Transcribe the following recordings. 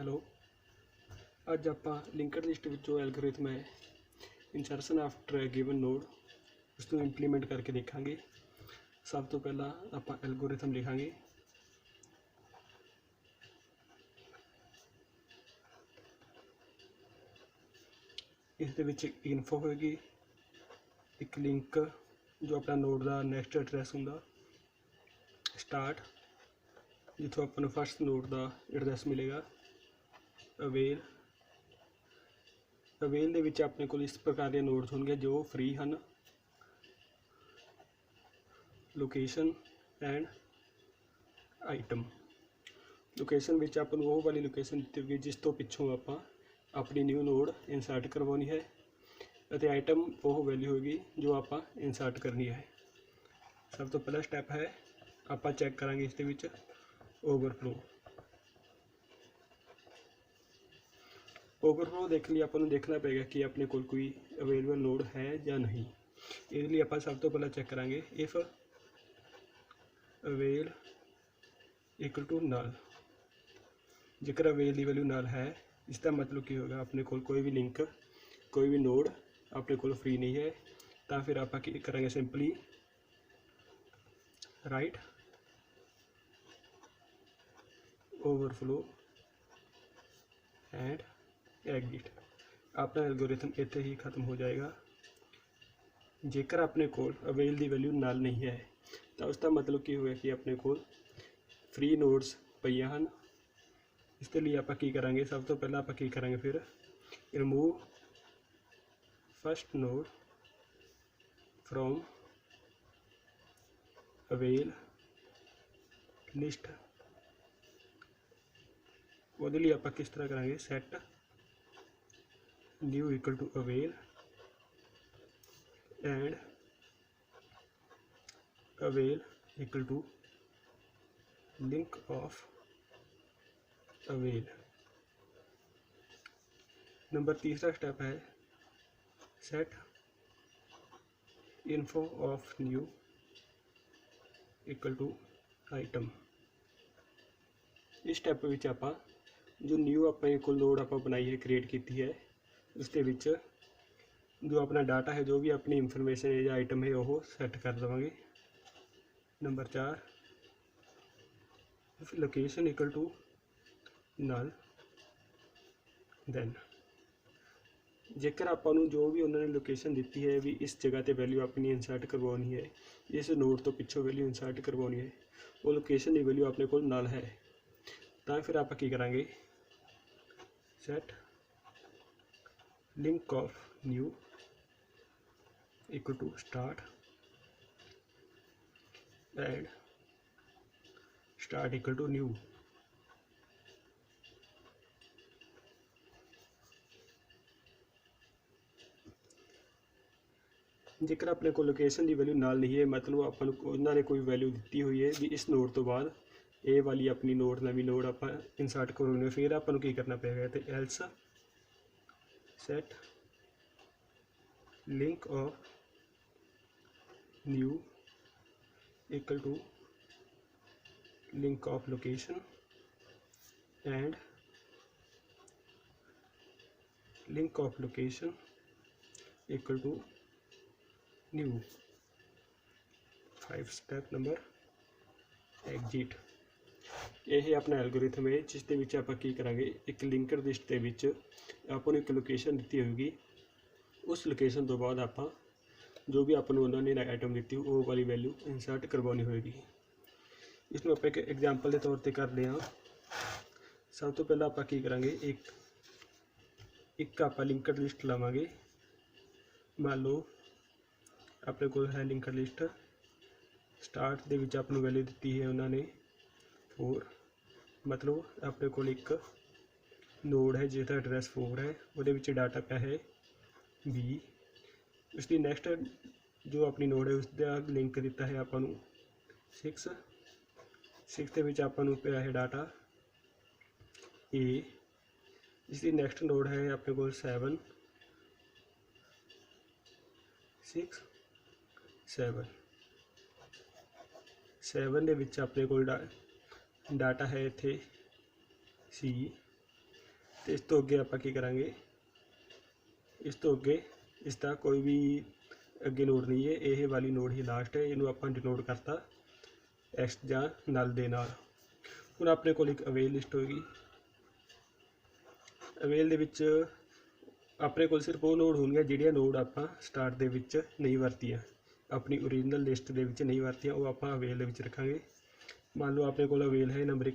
Hello, ਅੱਜ ਆਪਾਂ linked list ਵਿੱਚੋਂ ਐਲਗੋਰਿਥਮ ਹੈ ਇੰਸਰਸ਼ਨ ਆਫਟਰ ਗਿਵਨ ਨੋਡ ਉਸ ਨੂੰ ਇੰਪਲੀਮੈਂਟ ਕਰਕੇ ਦੇਖਾਂਗੇ। ਸਭ ਤੋਂ ਪਹਿਲਾਂ ਆਪਾਂ ਐਲਗੋਰਿਥਮ ਲਿਖਾਂਗੇ। ਇਸ ਦੇ ਵਿੱਚ ਇੱਕ ਇਨਫੋ ਹੋਏਗੀ, ਇੱਕ ਲਿੰਕ ਜੋ ਆਪਣਾ ਨੋਡ ਦਾ ਨੈਕਸਟ ਐਡਰੈਸ ਹੁੰਦਾ, ਸਟਾਰਟ ਜਿੱਥੋਂ ਆਪਾਂ ਨੂੰ ਫਸਟ ਨੋਡ ਦਾ ਐਡਰੈਸ ਮਿਲੇਗਾ, ਅਵੇਲ ਦੇ ਵਿੱਚ ਆਪਣੇ ਕੋਲ ਇਸ ਪ੍ਰਕਾਰ ਦੇ ਨੋਡਸ ਹੋਣਗੇ ਜੋ ਫ੍ਰੀ ਹਨ, ਲੋਕੇਸ਼ਨ ਐਂਡ ਆਈਟਮ। ਲੋਕੇਸ਼ਨ ਵਿੱਚ ਆਪਾਂ ਨੂੰ ਉਹ ਵਾਲੀ ਲੋਕੇਸ਼ਨ ਦਿੱਤੀ ਹੋਈ ਜਿਸ ਤੋਂ ਪਿੱਛੋਂ ਆਪਾਂ ਆਪਣੀ ਨਿਊ ਨੋਡ ਇਨਸਰਟ ਕਰਵਾਉਣੀ ਹੈ, ਅਤੇ ਆਈਟਮ ਉਹ ਵੈਲਿਊ ਹੋਏਗੀ ਜੋ ਆਪਾਂ ਇਨਸਰਟ ਕਰਨੀ ਹੈ। ਸਭ ਤੋਂ ਪਹਿਲਾ ਸਟੈਪ ਹੈ ਆਪਾਂ ਚੈੱਕ ਕਰਾਂਗੇ ਇਸ ਦੇ ਵਿੱਚ ਓਵਰਫਲੋ ਦੇਖਣ ਲਈ ਆਪਾਂ ਨੂੰ ਦੇਖਣਾ ਪਏਗਾ ਕਿ ਆਪਣੇ ਕੋਲ ਕੋਈ ਅਵੇਲੇਬਲ ਨੋਡ ਹੈ ਜਾਂ ਨਹੀਂ। ਇਹਦੇ ਲਈ ਆਪਾਂ ਸਭ ਤੋਂ ਪਹਿਲਾਂ ਚੈੱਕ ਕਰਾਂਗੇ ਇਫ ਅਵੇਲ ਇਕੁਅਲ ਟੂ ਨਲ। ਜੇਕਰ ਅਵੇਲ ਦੀ ਵੈਲਿਊ ਨਲ ਹੈ, ਇਸ ਦਾ ਮਤਲਬ ਕੀ ਹੋਗਾ, ਆਪਣੇ ਕੋਲ ਕੋਈ ਵੀ ਲਿੰਕ ਕੋਈ ਵੀ ਨੋਡ ਆਪਣੇ ਕੋਲ ਫ੍ਰੀ ਨਹੀਂ ਹੈ। ਤਾਂ ਫਿਰ ਆਪਾਂ ਕੀ ਕਰਾਂਗੇ, simply right overflow and exit. ਆਪਣਾ ਐਲਗੋਰਿਥਮ ਇੱਥੇ ਹੀ ख़त्म ਹੋ ਜਾਏਗਾ। ਜੇਕਰ ਆਪਣੇ ਕੋਲ ਅਵੇਲ ਦੀ ਵੈਲਿਊ ਨਲ ਨਹੀਂ ਹੈ ਤਾਂ ਉਸ ਦਾ ਮਤਲਬ ਕੀ ਹੋਇਆ ਕਿ ਆਪਣੇ ਕੋਲ ਫ੍ਰੀ ਨੋਡਸ ਪਈਆਂ ਹਨ। ਇਸ ਦੇ ਲਈ ਆਪਾਂ ਕੀ ਕਰਾਂਗੇ, ਸਭ ਤੋਂ ਪਹਿਲਾਂ ਆਪਾਂ ਕੀ ਕਰਾਂਗੇ, ਫਿਰ remove first node from avail list. ਉਹਦੇ ਲਈ ਆਪਾਂ ਕਿਸ ਤਰ੍ਹਾਂ ਕਰਾਂਗੇ, set new equal to avail and avail equal to link of avail। Number तीसरा स्टेप है set info of new equal to item। इस स्टेप विच आपां जो न्यू अपने कोल नोड आपां बनाई है, क्रिएट की है, उसके विच जो अपना डाटा है, जो भी अपनी इंफॉर्मेशन है या आइटम है, वो सैट कर देवांगे। Number 4 location equal to null. Then जेकर आपां नूं जो भी उन्होंने लोकेशन दी है भी इस जगह पर वैल्यू अपनी इंसर्ट करवानी है, इस नोड तो पिछों वैल्यू इंसर्ट करवानी है, वो लोकेशन की वैल्यू अपने कोल नल है, तो फिर आप की करांगे, set link of new equal to start and start equal to new. जेकर अपने को लोकेशन की वैल्यू नाल नहीं है, मतलब अपन उन्होंने कोई वैल्यू दी हुई है भी इस नोड तो बाद ये वाली अपनी नोड नवी नोड आप इंसर्ट करोगे, फिर अपन की करना पेगा, तो else set link of new equal to link of location and link of location equal to new. 5 step number exit. यह अपना एल्गोरिथम है जिस दे विच आपां की करांगे, एक लिंकड लिस्ट दे विच आपां नूं एक लोकेशन दी होगी, उस लोकेशन तो बाद आपां जो भी आपां नूं उन्होंने आइटम दी वो वाली वैल्यू इंसर्ट करवानी होगी। इसनूं आपां एक एग्जाम्पल के तौर पर करते हैं। सब तो पहला आपां की करांगे, एक आपां लिंकड लिस्ट लवांगे। मान लो अपने को है लिंकड लिस्ट, स्टार्ट दे विच आपां नूं वैल्यू दी है उन्होंने 4, मतलब अपने को एक नोड है जिसका एड्रैस 4 है, वो डाटा क्या है B। उसकी नैक्सट जो अपनी नोड है उसका लिंक दिता है आपां नूं 6 के विच आपां नूं पिया है डाटा A। इसकी नैक्सट नोड है अपने को 7 6 7 दे विच अपने को डाटा है इत्थे C। ਤੇ ਇਸ ਤੋਂ ਅੱਗੇ ਆਪਾਂ ਕੀ ਕਰਾਂਗੇ, ਇਸ ਤੋਂ ਅੱਗੇ ਇਸ ਦਾ ਕੋਈ ਵੀ ਅੱਗੇ ਨੋਡ ਨਹੀਂ ਹੈ, ਇਹ ਵਾਲੀ ਨੋਡ ਹੀ ਲਾਸਟ ਹੈ। ਇਹਨੂੰ ਆਪਾਂ ਡਿਨੋਟ ਕਰਤਾ ਐਕਸ ਜਾਂ ਨਲ ਦੇ ਨਾਲ। ਹੁਣ ਆਪਣੇ ਕੋਲ ਇੱਕ ਅਵੇਲ ਲਿਸਟ ਹੋਏਗੀ। ਅਵੇਲ ਦੇ ਵਿੱਚ ਆਪਣੇ ਕੋਲ ਸਿਰਫ ਉਹ ਨੋਡ ਹੋਣਗੀਆਂ ਜਿਹੜੀਆਂ ਨੋਡ ਆਪਾਂ ਸਟਾਰਟ ਦੇ ਵਿੱਚ ਨਹੀਂ ਵਰਤੀਆਂ, ਆਪਣੀ ਓਰੀਜਨਲ ਲਿਸਟ ਦੇ ਵਿੱਚ ਨਹੀਂ ਵਰਤੀਆਂ, ਉਹ ਆਪਾਂ ਅਵੇਲ ਦੇ ਵਿੱਚ ਰੱਖਾਂਗੇ। ਮੰਨ ਲਓ ਆਪਣੇ ਕੋਲ ਅਵੇਲ ਹੈ ਨੰਬਰ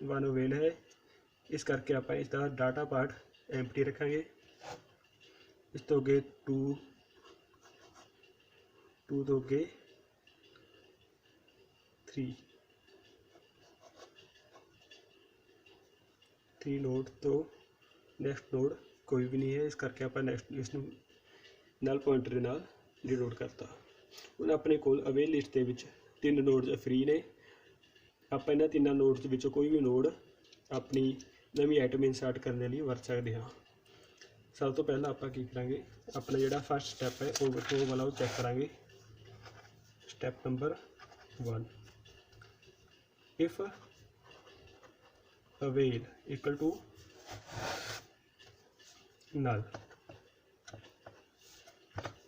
1 ਅਵੇਲ ਹੈ, ਇਸ ਕਰਕੇ ਆਪਾਂ ਇਸ ਦਾ ਡਾਟਾ ਪਾਰਟ ਐਮਪਟੀ ਰੱਖਾਂਗੇ। ਇਸ ਤੋਂ ਅੱਗੇ 2 ਤੋਂ ਅੱਗੇ 3 ਨੋਡ ਤੋਂ ਨੈਕਸਟ ਨੋਡ ਕੋਈ ਵੀ ਨਹੀਂ ਹੈ, ਇਸ ਕਰਕੇ ਆਪਾਂ ਨੈਕਸਟ ਇਸ ਨੂੰ ਨਲ ਪੁਆਇੰਟਰ ਦੇ ਨਾਲ ਡਿਨੋਟ ਕਰਤਾ। ਹੁਣ ਆਪਣੇ ਕੋਲ ਅਵੇਲ ਲਿਸਟ ਦੇ ਵਿੱਚ 3 ਨੋਡਸ ਫ੍ਰੀ ਨੇ। ਆਪਾਂ ਇਹਨਾਂ 3 ਨੋਡਸ ਵਿੱਚੋਂ ਕੋਈ ਵੀ ਨੋਡ ਆਪਣੀ ਨਵੀਂ ਆਈਟਮ ਇਨਸਰਟ ਕਰਨ ਦੇ ਲਈ ਵਰਤ ਸਕਦੇ ਹਾਂ। ਸਭ ਤੋਂ ਪਹਿਲਾਂ ਆਪਾਂ ਕੀ ਕਰਾਂਗੇ, ਆਪਣਾ ਜਿਹੜਾ ਫਸਟ ਸਟੈਪ ਹੈ ਓਵਰਫਲੋ ਵਾਲਾ ਉਹ ਚੈੱਕ ਕਰਾਂਗੇ। Step number 1, if avail equal to null.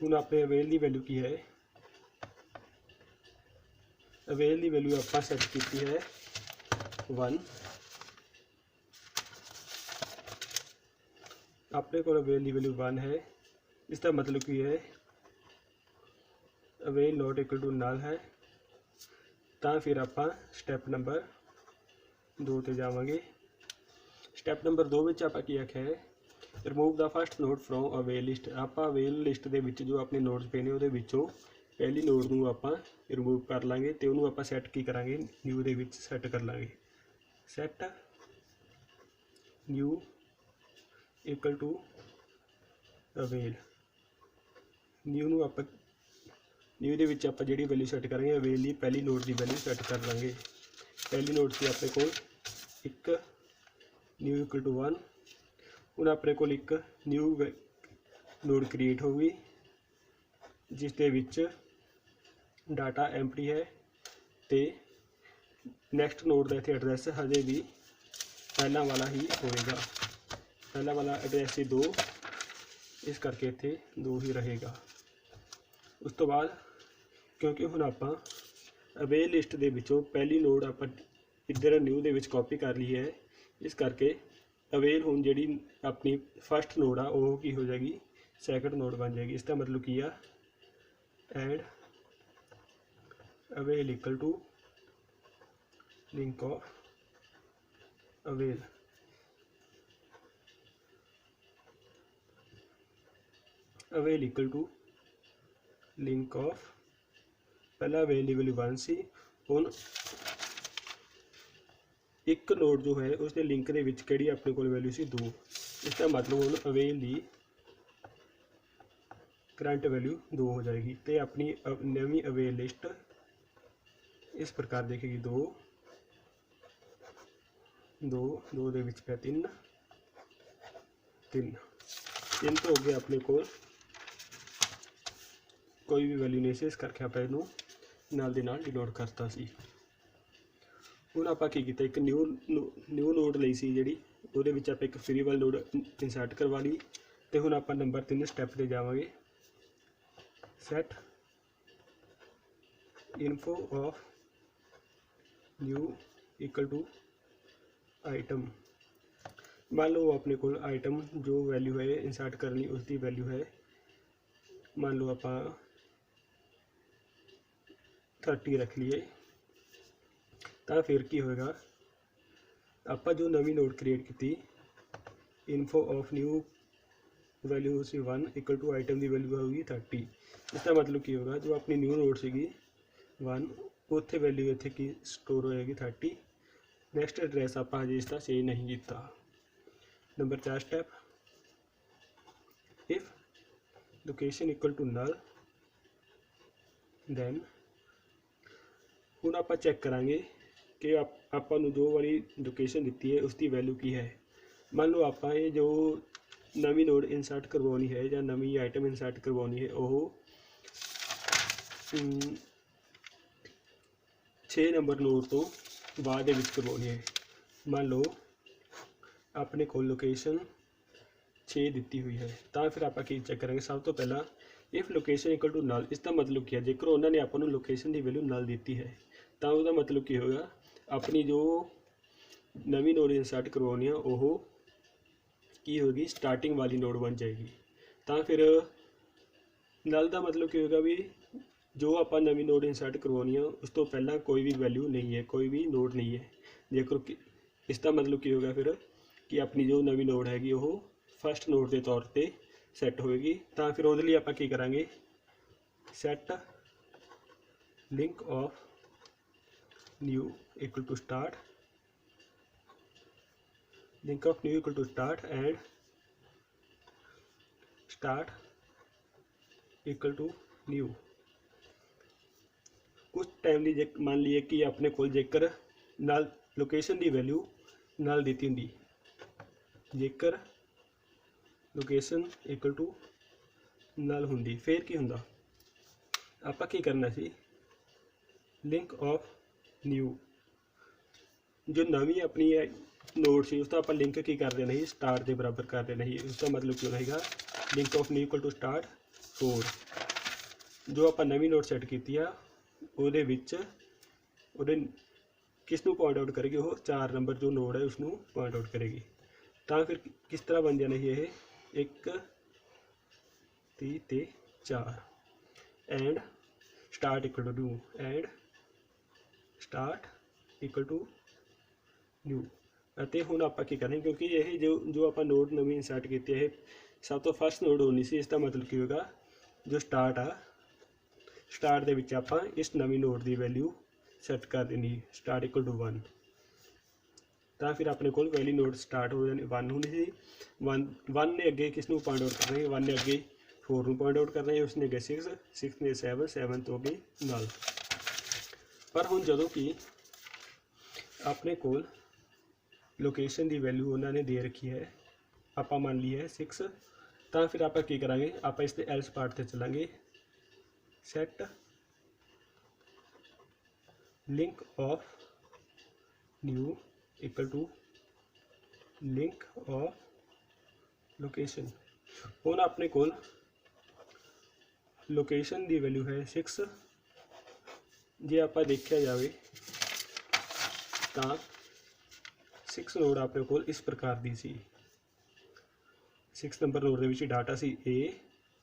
ਹੁਣ ਆਪਣੇ ਅਵੇਲ ਦੀ ਵੈਲਿਊ ਕੀ ਹੈ, ਅਵੇਲ ਦੀ ਵੈਲਿਊ ਆਪਾਂ ਸੈੱਟ ਕੀਤੀ ਹੈ 1। ਆਪਣੇ ਕੋਲ ਅਵੇਲ ਦੀ ਵੈਲਿਊ 1 ਹੈ, ਇਸ ਦਾ ਮਤਲਬ ਕੀ ਹੈ, ਅਵੇਲ ਨੋਟ ਇਕੁਅਲ ਟੂ ਨਲ ਹੈ। ਤਾਂ ਫਿਰ ਆਪਾਂ ਸਟੈਪ ਨੰਬਰ 2 ਤੇ ਜਾਵਾਂਗੇ। ਸਟੈਪ ਨੰਬਰ 2 ਵਿੱਚ ਆਪਾਂ ਕੀ ਆਖਿਆ ਹੈ, remove the first node from avail list. ਆਪਾਂ ਅਵੇਲ ਲਿਸਟ ਦੇ ਵਿੱਚ ਜੋ ਆਪਣੇ ਨੋਡਸ ਪਏ ਨੇ ਉਹਦੇ ਵਿੱਚੋਂ ਪਹਿਲੀ ਨੋਡ ਨੂੰ ਆਪਾਂ ਰਿਮੂਵ ਕਰ ਲਾਂਗੇ ਤੇ ਉਹਨੂੰ ਆਪਾਂ ਸੈੱਟ ਕੀ ਕਰਾਂਗੇ, ਨਿਊ ਦੇ ਵਿੱਚ ਸੈੱਟ ਕਰ ਲਾਂਗੇ। Set new equal to avail. New ਨੂੰ ਆਪਾਂ ਨਿਊ ਦੇ ਵਿੱਚ ਆਪਾਂ ਜਿਹੜੀ ਵੈਲਿਊ ਸੈੱਟ ਕਰਾਂਗੇ ਅਵੇਲ ਦੀ ਪਹਿਲੀ ਨੋਡ ਦੀ ਵੈਲਿਊ ਸੈੱਟ ਕਰ ਲਾਂਗੇ। ਪਹਿਲੀ ਨੋਡ ਸੀ ਆਪਣੇ ਕੋਲ 1, ਨਿਊ ਇਕੁਅਲ ਟੂ 1। ਹੁਣ ਆਪਣੇ ਕੋਲ ਇੱਕ ਨਿਊ ਨੋਡ ਕ੍ਰੀਏਟ ਹੋ ਗਈ ਜਿਸ ਦੇ ਵਿੱਚ ਡਾਟਾ ਐਮਪਟੀ ਹੈ ਤੇ ਨੈਕਸਟ ਨੋਡ ਦਾ ਇੱਥੇ ਐਡਰੈਸ ਹਜੇ ਵੀ ਪਹਿਲਾਂ ਵਾਲਾ ਹੀ ਹੋਵੇਗਾ। ਪਹਿਲਾਂ ਵਾਲਾ ਐਡਰੈਸ ਸੀ 2, ਇਸ ਕਰਕੇ ਇੱਥੇ 2 ਹੀ ਰਹੇਗਾ। ਉਸ ਤੋਂ ਬਾਅਦ ਕਿਉਂਕਿ ਹੁਣ ਆਪਾਂ ਅਵੇਲ ਲਿਸਟ ਦੇ ਵਿੱਚੋਂ ਪਹਿਲੀ ਨੋਡ ਆਪਾਂ ਇੱਧਰ ਨਿਊ ਦੇ ਵਿੱਚ ਕਾਪੀ ਕਰ ਲਈ ਹੈ, ਇਸ ਕਰਕੇ ਅਵੇਲ ਹੁਣ ਜਿਹੜੀ ਆਪਣੀ ਫਸਟ ਨੋਡ ਆ ਉਹ ਕੀ ਹੋ ਜਾਏਗੀ, ਸੈਕੰਡ ਨੋਡ ਬਣ ਜਾਏਗੀ। ਇਸ ਦਾ ਮਤਲਬ ਕੀ ਆ, and avail equal to link of avail. Avail equal to link of, ਪਹਿਲਾਂ ਅਵੇਲ ਦੀ ਵੈਲਿਊ 1 ਸੀ, ਹੁਣ ਇੱਕ ਨੋਡ ਜੋ ਹੈ ਉਸ ਦੇ ਲਿੰਕ ਦੇ ਵਿੱਚ ਕਿਹੜੀ ਆਪਣੇ ਕੋਲ ਵੈਲਿਊ ਸੀ 2। ਇਸ ਦਾ ਮਤਲਬ ਹੁਣ ਅਵੇਲ ਦੀ ਕਰੰਟ ਵੈਲਿਊ 2 ਹੋ ਜਾਏਗੀ ਤੇ ਆਪਣੀ ਨਵੀਂ ਅਵੇਲ ਲਿਸਟ ਇਸ ਪ੍ਰਕਾਰ ਦੇਖੇਗੀ 2 ਦੇ ਵਿੱਚ ਪਿਆ 3 ਤੋਂ ਅੱਗੇ ਆਪਣੇ ਕੋਲ ਕੋਈ ਵੀ ਵੈਲਿਊ ਨਹੀਂ ਸੀ, ਇਸ ਕਰਕੇ ਆਪਾਂ ਇਹਨੂੰ ਨਾਲ ਦੇ ਨਾਲ ਡਿਨੋਟ ਕਰਤਾ ਸੀ। ਹੁਣ ਆਪਾਂ ਕੀ ਕੀਤਾ, ਇੱਕ ਨਿਊ ਨੋਡ ਲਈ ਸੀ ਜਿਹੜੀ, ਉਹਦੇ ਵਿੱਚ ਆਪਾਂ ਇੱਕ ਫ੍ਰੀ ਵਾਲੀ ਨੋਡ ਇਨਸਰਟ ਕਰਵਾ ਲਈ ਤੇ ਹੁਣ ਆਪਾਂ ਨੰਬਰ 3 ਸਟੈਪ ਤੇ ਜਾਵਾਂਗੇ। Set info of new equal to item. ਮੰਨ ਲਓ ਆਪਣੇ ਕੋਲ ਆਈਟਮ ਜੋ ਵੈਲਿਊ ਹੈ ਇਨਸਰਟ ਕਰਨੀ ਉਸ ਦੀ ਵੈਲਿਊ ਹੈ, ਮੰਨ ਲਓ ਆਪਾਂ 30 ਰੱਖ ਲਈਏ। ਤਾਂ ਫਿਰ ਕੀ ਹੋਏਗਾ, ਆਪਾਂ ਜੋ ਨਵੀਂ ਨੋਡ ਕ੍ਰੀਏਟ ਕੀਤੀ ਇਨਫੋ ਆਫ ਨਿਊ ਵੈਲਿਊ ਸੀ 1 ਇਕੁਅਲ ਟੂ ਆਈਟਮ ਦੀ ਵੈਲਿਊ ਹੋਊਗੀ 30। ਇਸ ਦਾ ਮਤਲਬ ਕੀ ਹੋਗਾ, ਜੋ ਆਪਣੀ ਨਿਊ ਨੋਡ ਸੀਗੀ 1 ਉੱਥੇ ਵੈਲਿਊ ਇੱਥੇ ਕੀ ਸਟੋਰ ਹੋਏਗੀ 30। ਨੈਕਸਟ ਐਡਰੈਸ ਆਪਾਂ ਹਜੇ ਇਸ ਦਾ ਚੇਂਜ ਨਹੀਂ ਕੀਤਾ। Number 4 step, if location equal to null then. ਹੁਣ ਆਪਾਂ ਚੈੱਕ ਕਰਾਂਗੇ ਕਿ ਆਪਾਂ ਨੂੰ ਜੋ ਵਾਲੀ ਲੋਕੇਸ਼ਨ ਦਿੱਤੀ ਹੈ ਉਸ ਦੀ ਵੈਲਿਊ ਕੀ ਹੈ। ਮੰਨ ਲਓ ਆਪਾਂ ਇਹ ਜੋ ਨਵੀਂ ਨੋਡ ਇਨਸਰਟ ਕਰਵਾਉਣੀ ਹੈ ਜਾਂ ਨਵੀਂ ਆਈਟਮ ਇਨਸਰਟ ਕਰਵਾਉਣੀ ਹੈ ਉਹ 6 ਨੰਬਰ ਨੋਡ ਤੋਂ ਬਾਅਦ ਦੇ ਵਿੱਚ ਕਰਵਾਉਣੀ ਹੈ। ਮੰਨ ਲਓ ਆਪਣੇ ਕੋਲ ਲੋਕੇਸ਼ਨ 6 ਦਿੱਤੀ ਹੋਈ ਹੈ, ਤਾਂ ਫਿਰ ਆਪਾਂ ਕੀ ਚੈੱਕ ਕਰਾਂਗੇ। ਸਭ ਤੋਂ ਪਹਿਲਾਂ ਇਫ ਲੋਕੇਸ਼ਨ ਇਕੁਅਲ ਟੂ ਨਲ, ਇਸ ਦਾ ਮਤਲਬ ਕੀ ਹੈ, ਜੇਕਰ ਉਹਨਾਂ ਨੇ ਆਪਾਂ ਨੂੰ ਲੋਕੇਸ਼ਨ ਦੀ ਵੈਲਿਊ ਨਲ ਦਿੱਤੀ ਹੈ ਤਾਂ ਉਹਦਾ ਮਤਲਬ ਕੀ ਹੋਗਾ, ਆਪਣੀ ਜੋ ਨਵੀਂ ਨੋਡ ਇੰਸਰਟ ਕਰਵਾਉਣੀ ਆ ਉਹ ਕੀ ਹੋਗੀ, ਸਟਾਰਟਿੰਗ ਵਾਲੀ ਨੋਡ ਬਣ ਜਾਏਗੀ। ਤਾਂ ਫਿਰ ਨਲ ਦਾ ਮਤਲਬ ਕੀ ਹੋਗਾ ਵੀ ਜੋ ਆਪਾਂ ਨਵੀਂ ਨੋਡ ਇੰਸਰਟ ਕਰਵਾਉਣੀ ਆ ਉਸ ਤੋਂ ਪਹਿਲਾਂ ਕੋਈ ਵੀ ਵੈਲਿਊ ਨਹੀਂ ਹੈ, ਕੋਈ ਵੀ ਨੋਡ ਨਹੀਂ ਹੈ। ਜੇਕਰ ਇਸ ਦਾ ਮਤਲਬ ਕੀ ਹੋਗਾ ਫਿਰ ਕਿ ਆਪਣੀ ਜੋ ਨਵੀਂ ਨੋਡ ਹੈਗੀ ਉਹ ਫਸਟ ਨੋਡ ਦੇ ਤੌਰ ਤੇ ਸੈੱਟ ਹੋਏਗੀ। ਤਾਂ ਫਿਰ ਉਹਦੇ ਲਈ ਆਪਾਂ ਕੀ ਕਰਾਂਗੇ, set link of new equal to start, link of new equal to start and start equal to new। कुछ टाइम ਲਈ ਜੇ ਮੰਨ ਲਈਏ ਕਿ ਆਪਣੇ ਕੋਲ ਜੇਕਰ ਨਾਲ ਲੋਕੇਸ਼ਨ ਦੀ ਵੈਲਿਊ ਨਾਲ ਦਿੱਤੀ ਹੁੰਦੀ, ਜੇਕਰ ਲੋਕੇਸ਼ਨ ਇਕੁਅਲ ਟੂ ਨਲ ਹੁੰਦੀ ਫਿਰ ਕੀ ਹੁੰਦਾ, ਆਪਾਂ ਕੀ ਕਰਨਾ ਸੀ, ਲਿੰਕ ਆਫ ਨਿਊ, ਜੋ ਨਵੀਂ ਆਪਣੀ ਨੋਡ ਸੀ उसका ਆਪਾਂ लिंक की कर देना ही स्टार्ट के बराबर कर देना ही। उसका मतलब क्यों रहेगा, link of new equal to start 4, जो आप नवी नोड सैट की ਉਹਦੇ ਵਿੱਚ ਉਹਦੇ किस ਨੂੰ पॉइंट आउट करेगी, वो 4 नंबर जो नोड है उसनों पॉइंट आउट करेगी। तो फिर किस तरह बन जाना ये 1 3 ते 4 and start equal to new, and start equal to new. ਅਤੇ ਹੁਣ ਆਪਾਂ ਕੀ ਕਰਾਂਗੇ, ਕਿਉਂਕਿ ਇਹ ਜੋ ਆਪਾਂ ਨੋਡ ਨਵੀਂ ਇੰਸਰਟ ਕੀਤੀ ਇਹ ਸਭ ਤੋਂ ਫਸਟ ਨੋਡ ਹੋਣੀ ਸੀ। ਇਸ ਦਾ ਮਤਲਬ ਕੀ ਹੋਗਾ, ਜੋ ਸਟਾਰਟ ਆ, ਸਟਾਰਟ ਦੇ ਵਿੱਚ ਆਪਾਂ ਇਸ ਨਵੀਂ ਨੋਡ ਦੀ ਵੈਲਿਊ ਸੈੱਟ ਕਰ ਦੇਣੀ, ਸਟਾਰਟ ਇਕੁਅਲ ਟੂ 1। ਤਾਂ ਫਿਰ ਆਪਣੇ ਕੋਲ ਪਹਿਲੀ ਨੋਡ ਸਟਾਰਟ ਹੋ ਜਾਣੀ 1 ਹੋਣੀ ਸੀ। 1 ਨੇ ਅੱਗੇ ਕਿਸ ਨੂੰ ਪੁਆਇੰਟ ਆਊਟ ਕਰਨਾ ਹੈ, 1 ਨੇ ਅੱਗੇ 4 ਨੂੰ ਪੁਆਇੰਟ ਆਊਟ ਕਰਨਾ ਹੈ, ਉਸਨੇ ਅੱਗੇ 6 ਨੇ 7 ਤੋਂ ਅੱਗੇ ਨਲ। ਪਰ ਹੁਣ ਜਦੋਂ ਕਿ ਆਪਣੇ ਕੋਲ ਲੋਕੇਸ਼ਨ ਦੀ ਵੈਲਿਊ ਉਹਨਾਂ ਨੇ ਦੇ ਰੱਖੀ ਹੈ, ਆਪਾਂ ਮੰਨ ਲਈ ਹੈ 6, ਤਾਂ ਫਿਰ ਆਪਾਂ ਕੀ ਕਰਾਂਗੇ, ਆਪਾਂ ਇਸ ਦੇ ਐਲਸ ਪਾਰਟ ਤੇ ਚੱਲਾਂਗੇ। Set link of new equal to link of location. ਹੁਣ ਆਪਣੇ ਕੋਲ ਲੋਕੇਸ਼ਨ ਦੀ ਵੈਲਿਊ ਹੈ 6, ਜੇ ਆਪਾਂ ਦੇਖਿਆ ਜਾਵੇ ਤਾਂ 6 ਨੋਡ ਆਪਣੇ ਕੋਲ ਇਸ ਪ੍ਰਕਾਰ ਦੀ ਸੀ। 6 ਨੰਬਰ ਨੋਡ ਦੇ ਵਿੱਚ ਡਾਟਾ ਸੀ A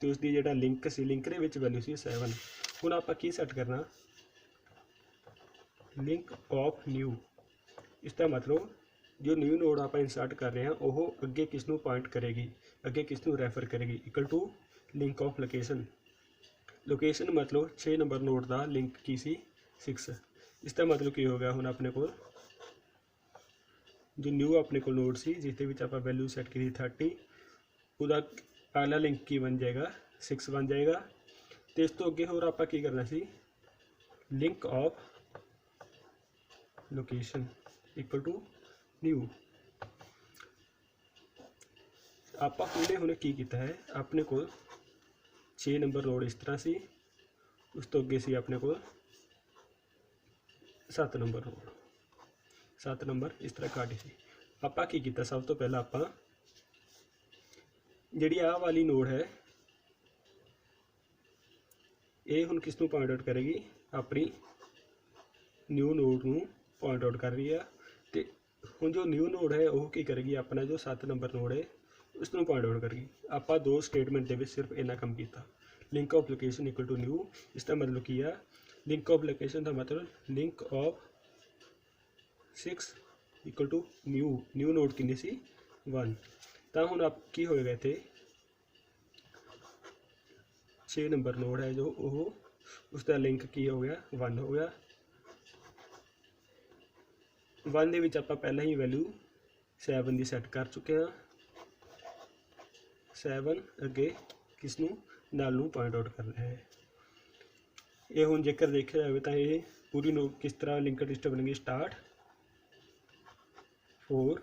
ਤੇ ਉਸ ਦੀ ਜਿਹੜਾ ਲਿੰਕ ਸੀ, ਲਿੰਕ ਦੇ ਵਿੱਚ ਵੈਲਿਊ ਸੀ 7। ਹੁਣ ਆਪਾਂ ਕੀ ਸੈੱਟ ਕਰਨਾ, ਲਿੰਕ ਆਫ ਨਿਊ। ਇਸ ਦਾ ਮਤਲਬ ਜੋ ਨਿਊ ਨੋਡ ਆਪਾਂ ਇੰਸਰਟ ਕਰ ਰਹੇ ਹਾਂ ਉਹ ਅੱਗੇ ਕਿਸ ਨੂੰ ਪੁਆਇੰਟ ਕਰੇਗੀ, ਅੱਗੇ ਕਿਸ ਨੂੰ ਰੈਫਰ ਕਰੇਗੀ, equal to link of location. Location ਮਤਲਬ 6 ਨੰਬਰ ਨੋਡ ਦਾ ਲਿੰਕ ਕੀ ਸੀ 6। ਇਸ ਦਾ ਮਤਲਬ ਕੀ ਹੋ ਗਿਆ, ਹੁਣ ਆਪਣੇ ਕੋਲ जो न्यू अपने को नोड सी जिसके विच आप वैल्यू सैट की 30, ਉਹਦਾ अगला लिंक की बन जाएगा 6 बन जाएगा। तो इस तो अगे होर आप की करना सी, link of location equal to new. आप हुणे की किया है, अपने को 6 नंबर नोड इस तरह सी, उस तो अगे सी अपने को 7 नंबर नोड, 7 नंबर इस तरह काटी सी। ਆਪਾਂ ਕੀ ਕੀਤਾ, ਸਭ ਤੋਂ ਪਹਿਲਾਂ ਆਪਾਂ ਜਿਹੜੀ ਆਹ ਵਾਲੀ ਨੋਡ ਹੈ ਇਹ ਹੁਣ ਕਿਸ ਨੂੰ ਪੁਆਇੰਟ ਆਊਟ ਕਰੇਗੀ, ਆਪਣੀ ਨਿਊ ਨੋਡ ਨੂੰ ਪੁਆਇੰਟ ਆਊਟ ਕਰ ਰਹੀ ਹੈ। ਤੇ ਹੁਣ ਜੋ ਨਿਊ ਨੋਡ ਹੈ ਉਹ ਕੀ ਕਰੇਗੀ, ਆਪਣਾ ਜੋ 7 ਨੰਬਰ ਨੋਡ ਹੈ ਉਸ ਨੂੰ ਪੁਆਇੰਟ ਆਊਟ ਕਰੇਗੀ। ਆਪਾਂ 2 ਸਟੇਟਮੈਂਟ ਦੇ ਵਿੱਚ ਸਿਰਫ ਇੰਨਾ ਕੰਮ ਕੀਤਾ, link of location equal to new. ਇਸ ਦਾ ਮਤਲਬ ਕੀ ਆ, ਲਿੰਕ ਆਫ ਲੋਕੇਸ਼ਨ ਦਾ ਮਤਲਬ link of 6 equal to new node किन्नी सी 1। तो हुण आप की होएगा इत्थे 6 नंबर नोड है जो वो उसका लिंक की हो गया 1 हो गया। 1 दे विच आपां पहलां ही वैल्यू 7 की सैट कर चुके हैं। 7 अगे किसनूं नल नूं पॉइंट आउट करना है। ये हुण जेकर देखा जाए तो ये पूरी नोड किस तरह लिंक लिस्ट बनेगी, स्टार्ट 4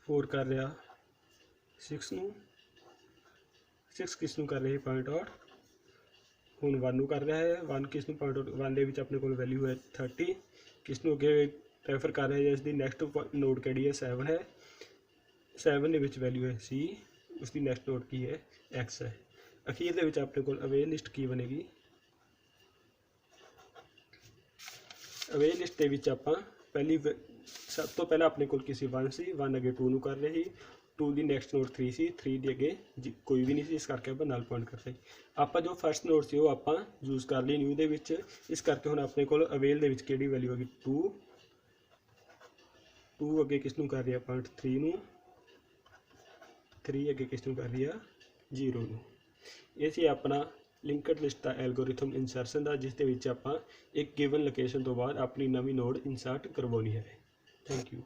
4 कर रहा 6 नूं, 6 किस नूं कर रहे पॉइंट आउट ਹੁਣ 1 ਨੂੰ ਕਰ ਰਿਹਾ ਹੈ। 1 ਕਿਸ ਨੂੰ ਪੁਆਇੰਟ 1 ਦੇ ਵਿੱਚ ਆਪਣੇ ਕੋਲ ਵੈਲਿਊ ਹੈ 30, ਕਿਸ ਨੂੰ ਅੱਗੇ ਰੈਫਰ ਕਰ ਰਿਹਾ ਹੈ। ਇਸ ਦੀ ਨੈਕਸਟ ਨੋਡ ਕਿਹੜੀ ਹੈ 7 ਹੈ। 7 ਦੇ ਵਿੱਚ ਵੈਲਿਊ ਹੈ C, ਉਸ ਦੀ ਨੈਕਸਟ ਨੋਡ ਕੀ ਹੈ X ਹੈ। ਅਖੀਰ ਦੇ ਵਿੱਚ ਆਪਣੇ ਕੋਲ ਅਵੇਲ ਲਿਸਟ ਕੀ ਬਣੇਗੀ। ਅਵੇਲ ਲਿਸਟ ਦੇ ਵਿੱਚ ਆਪਾਂ ਸਭ ਤੋਂ ਪਹਿਲਾਂ ਆਪਣੇ ਕੋਲ ਕਿਸੇ 1 ਸੀ, 1 ਅੱਗੇ 2 ਨੂੰ ਕਰ ਰਿਹਾ ਸੀ, 2 ਦੀ ਨੈਕਸਟ ਨੋਡ 3 ਸੀ, 3 ਦੇ ਅੱਗੇ ਕੋਈ ਵੀ ਨਹੀਂ ਸੀ, ਇਸ ਕਰਕੇ ਆਪਾਂ ਨਲ ਪੁਆਇੰਟ ਕਰ ਰਹੇ। ਆਪਾਂ ਜੋ ਫਸਟ ਨੋਡ ਸੀ ਉਹ ਆਪਾਂ ਯੂਜ਼ ਕਰ ਲਈ ਨਿਊ ਦੇ ਵਿੱਚ, ਇਸ ਕਰਕੇ ਹੁਣ ਆਪਣੇ ਕੋਲ ਅਵੇਲ ਦੇ ਵਿੱਚ ਕਿਹੜੀ ਵੈਲਿਊ ਹੈਗੀ 2 ਅੱਗੇ ਕਿਸ ਨੂੰ ਕਰ ਰਿਹਾ ਪੁਆਇੰਟ 3 ਨੂੰ, 3 ਅੱਗੇ ਕਿਸ ਨੂੰ ਕਰ ਰਿਹਾ 0 ਨੂੰ। ਇਹ ਸੀ ਆਪਣਾ ਲਿੰਕਡ ਲਿਸਟ ਦਾ ਐਲਗੋਰਿਥਮ ਇੰਸਰਸ਼ਨ ਦਾ, ਜਿਸ ਦੇ ਵਿੱਚ ਆਪਾਂ ਇੱਕ ਗਿਵਨ ਲੋਕੇਸ਼ਨ ਤੋਂ ਬਾਅਦ ਆਪਣੀ ਨਵੀਂ ਨੋਡ ਇੰਸਰਟ ਕਰਵਾਉਣੀ ਹੈ। Thank you.